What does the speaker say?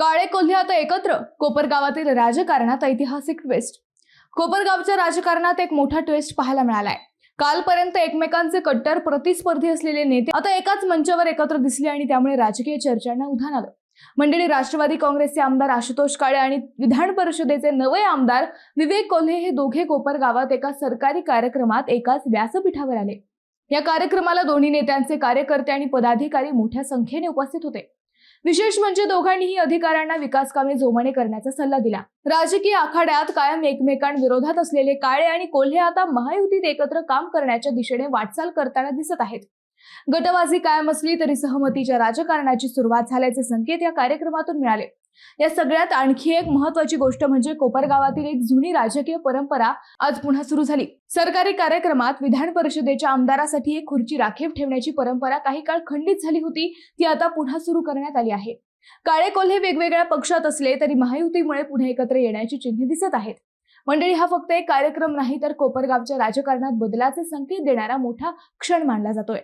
काळे कोल्हे आता एकत्र. कोपरगावातील राजकारणात ऐतिहासिक ट्विस्ट. कोपरगावच्या राजकारणात एक मोठा ट्विस्ट पाहायला मिळालाय. कालपर्यंत एकमेकांचे कट्टर प्रतिस्पर्धी असलेले नेते आता एकाच मंचावर एकत्र दिसले आणि त्यामुळे राजकीय चर्चांना उधाण आलं. मंडळी, राष्ट्रवादी काँग्रेसचे आमदार आशुतोष काळे आणि विधान परिषदेचे नवे आमदार विवेक कोल्हे हे दोघे कोपरगावात एका सरकारी कार्यक्रमात एकाच व्यासपीठावर आले. या कार्यक्रमाला दोन्ही नेत्यांचे कार्यकर्ते आणि पदाधिकारी मोठ्या संख्येने उपस्थित होते. विशेष म्हणजे दोघांनीही अधिकाऱ्यांना विकास कामे जोमाने करण्याचा सल्ला दिला. राजकीय आखाड्यात कायम एकमेकांविरोधात असलेले काळे आणि कोल्हे आता महायुतीत एकत्र काम करण्याच्या दिशेने वाटचाल करताना दिसत आहेत. गटबाजी कायम असली तरी सहमतीच्या राजकारणाची सुरुवात झाल्याचे संकेत या कार्यक्रमातून मिळाले. या सगळ्यात आणखी एक महत्त्वाची गोष्ट म्हणजे कोपरगावातील एक जुनी राजकीय परंपरा आज पुन्हा सुरू झाली. सरकारी कार्यक्रमात विधान परिषदेच्या आमदारासाठी एक खुर्ची राखीव ठेवण्याची परंपरा काही काळ खंडित झाली होती, ती आता पुन्हा सुरू करण्यात आली आहे. काळे कोल्हे वेगवेगळ्या पक्षात असले तरी महायुतीमुळे पुढे एकत्र येण्याची चिन्हे दिसत आहेत. मंडळी, हा फक्त एक कार्यक्रम नाही तर कोपरगावच्या राजकारणात बदलाचे संकेत देणारा मोठा क्षण मानला जातोय.